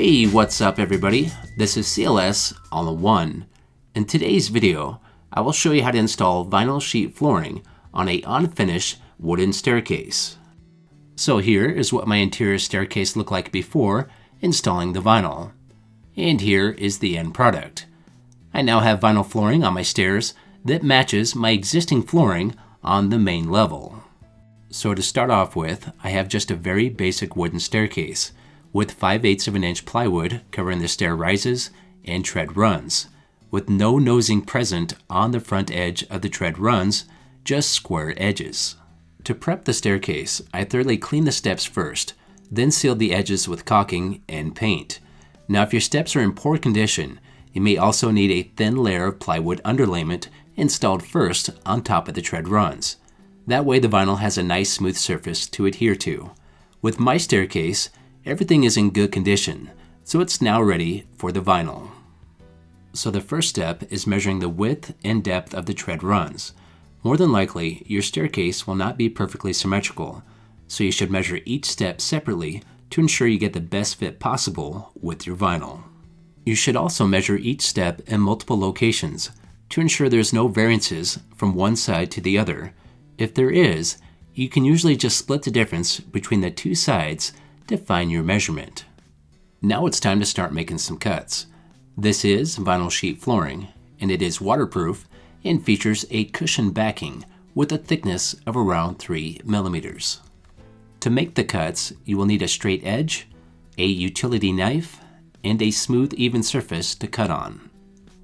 Hey, what's up everybody? This is C.L.S. on the one. In today's video, I will show you how to install vinyl sheet flooring on an unfinished wooden staircase. So here is what my interior staircase looked like before installing the vinyl. And here is the end product. I now have vinyl flooring on my stairs that matches my existing flooring on the main level. So to start off with, I have just a very basic wooden staircase with 5/8 of an inch plywood covering the stair rises and tread runs, with no nosing present on the front edge of the tread runs, just square edges. To prep the staircase, I thoroughly clean the steps first, then seal the edges with caulking and paint. Now if your steps are in poor condition, you may also need a thin layer of plywood underlayment installed first on top of the tread runs. That way the vinyl has a nice smooth surface to adhere to. With my staircase, everything is in good condition, so it's now ready for the vinyl. So the first step is measuring the width and depth of the tread runs. More than likely, your staircase will not be perfectly symmetrical, so you should measure each step separately to ensure you get the best fit possible with your vinyl. You should also measure each step in multiple locations to ensure there's no variances from one side to the other. If there is, you can usually just split the difference between the two sides to find your measurement. Now it's time to start making some cuts. This is vinyl sheet flooring, and it is waterproof and features a cushion backing with a thickness of around 3 millimeters. To make the cuts, you will need a straight edge, a utility knife, and a smooth, even surface to cut on.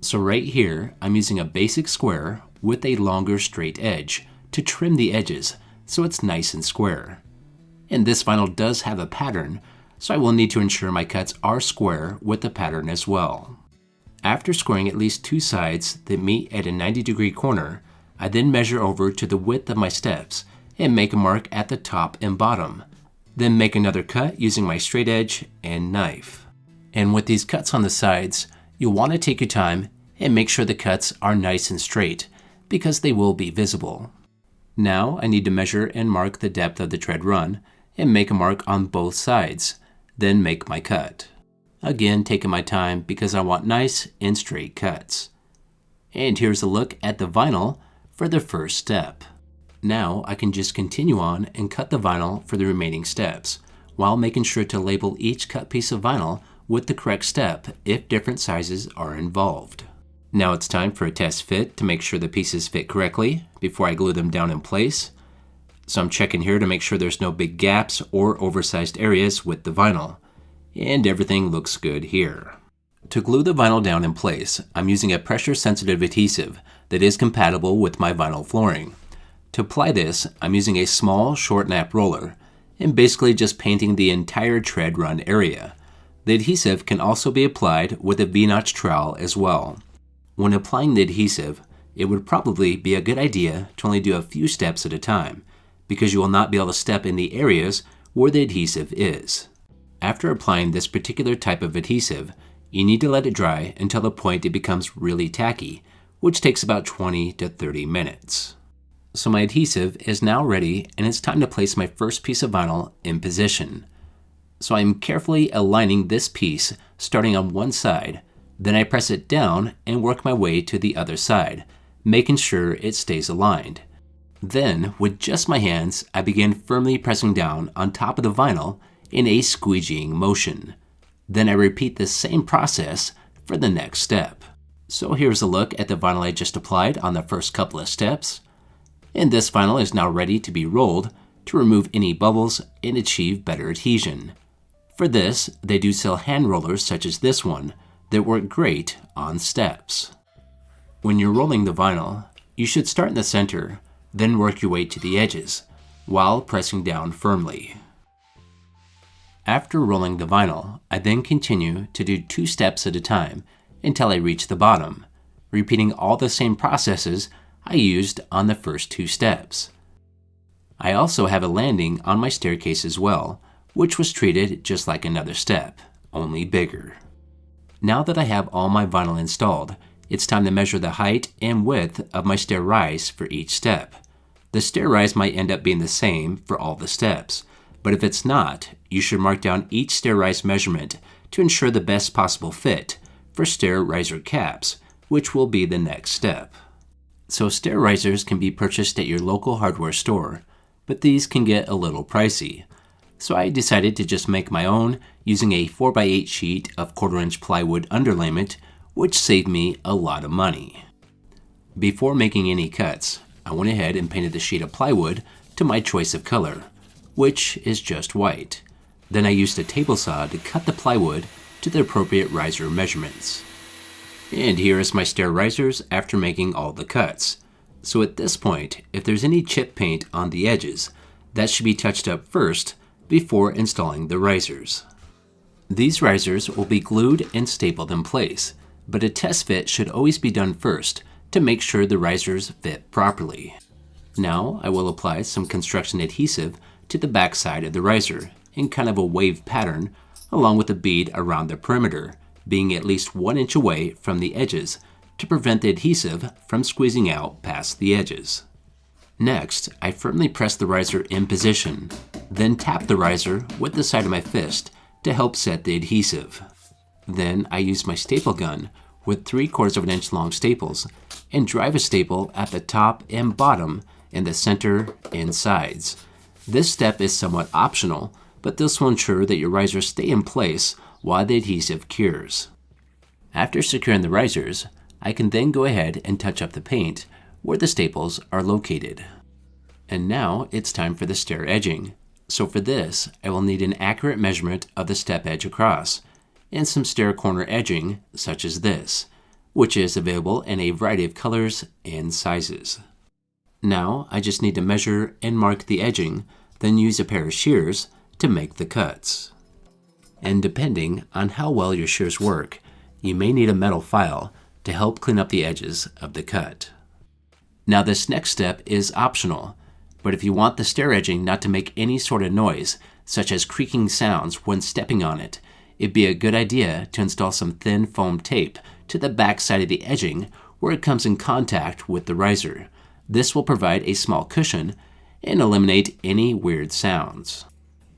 So right here, I'm using a basic square with a longer straight edge to trim the edges so it's nice and square. And this vinyl does have a pattern, so I will need to ensure my cuts are square with the pattern as well. After squaring at least two sides that meet at a 90-degree corner, I then measure over to the width of my steps and make a mark at the top and bottom. Then make another cut using my straight edge and knife. And with these cuts on the sides, you'll want to take your time and make sure the cuts are nice and straight, because they will be visible. Now I need to measure and mark the depth of the tread run and make a mark on both sides, then make my cut. Again, taking my time because I want nice and straight cuts. And here's a look at the vinyl for the first step. Now I can just continue on and cut the vinyl for the remaining steps, while making sure to label each cut piece of vinyl with the correct step if different sizes are involved. Now it's time for a test fit to make sure the pieces fit correctly before I glue them down in place. So I'm checking here to make sure there's no big gaps or oversized areas with the vinyl. And everything looks good here. To glue the vinyl down in place, I'm using a pressure-sensitive adhesive that is compatible with my vinyl flooring. To apply this, I'm using a small short nap roller and basically just painting the entire tread run area. The adhesive can also be applied with a V-notch trowel as well. When applying the adhesive, it would probably be a good idea to only do a few steps at a time, because you will not be able to step in the areas where the adhesive is. After applying this particular type of adhesive, you need to let it dry until the point it becomes really tacky, which takes about 20 to 30 minutes. So my adhesive is now ready, and it's time to place my first piece of vinyl in position. So I'm carefully aligning this piece starting on one side, then I press it down and work my way to the other side, making sure it stays aligned. Then, with just my hands, I begin firmly pressing down on top of the vinyl in a squeegeeing motion. Then I repeat the same process for the next step. So here's a look at the vinyl I just applied on the first couple of steps. And this vinyl is now ready to be rolled to remove any bubbles and achieve better adhesion. For this, they do sell hand rollers such as this one that work great on steps. When you're rolling the vinyl, you should start in the center, then work your way to the edges, while pressing down firmly. After rolling the vinyl, I then continue to do 2 steps at a time until I reach the bottom, repeating all the same processes I used on the first 2 steps. I also have a landing on my staircase as well, which was treated just like another step, only bigger. Now that I have all my vinyl installed, it's time to measure the height and width of my stair rise for each step. The stair rise might end up being the same for all the steps, but if it's not, you should mark down each stair rise measurement to ensure the best possible fit for stair riser caps, which will be the next step. So stair risers can be purchased at your local hardware store, but these can get a little pricey. So I decided to just make my own using a 4x8 sheet of 1/4-inch plywood underlayment, which saved me a lot of money. Before making any cuts, I went ahead and painted the sheet of plywood to my choice of color, which is just white. Then I used a table saw to cut the plywood to the appropriate riser measurements. And here is my stair risers after making all the cuts. So at this point, if there's any chip paint on the edges, that should be touched up first before installing the risers. These risers will be glued and stapled in place, but a test fit should always be done first to make sure the risers fit properly. Now I will apply some construction adhesive to the back side of the riser in kind of a wave pattern, along with a bead around the perimeter, being at least 1 inch away from the edges to prevent the adhesive from squeezing out past the edges. Next, I firmly press the riser in position, then tap the riser with the side of my fist to help set the adhesive. Then I use my staple gun with 3/4 inch long staples and drive a staple at the top and bottom in the center and sides. This step is somewhat optional, but this will ensure that your risers stay in place while the adhesive cures. After securing the risers, I can then go ahead and touch up the paint where the staples are located. And now it's time for the stair edging. So for this, I will need an accurate measurement of the step edge across, and some stair corner edging such as this, which is available in a variety of colors and sizes. Now I just need to measure and mark the edging, then use a pair of shears to make the cuts. And depending on how well your shears work, you may need a metal file to help clean up the edges of the cut. Now this next step is optional, but if you want the stair edging not to make any sort of noise, such as creaking sounds when stepping on it, it'd be a good idea to install some thin foam tape to the back side of the edging where it comes in contact with the riser. This will provide a small cushion and eliminate any weird sounds.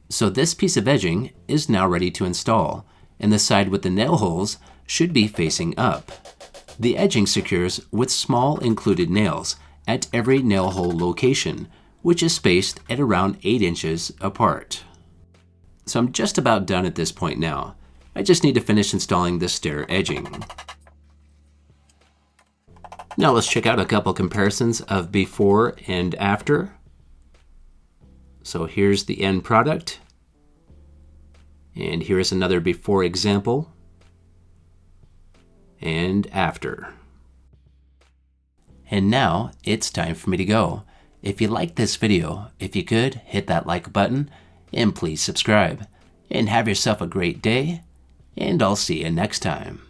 So this piece of edging is now ready to install, and the side with the nail holes should be facing up. The edging secures with small included nails at every nail hole location, which is spaced at around 8 inches apart. So I'm just about done at this point now. I just need to finish installing the stair edging. Now let's check out a couple comparisons of before and after. So here's the end product. And here's another before example. And after. And now it's time for me to go. If you liked this video, if you could, hit that like button and please subscribe. And have yourself a great day, and I'll see you next time.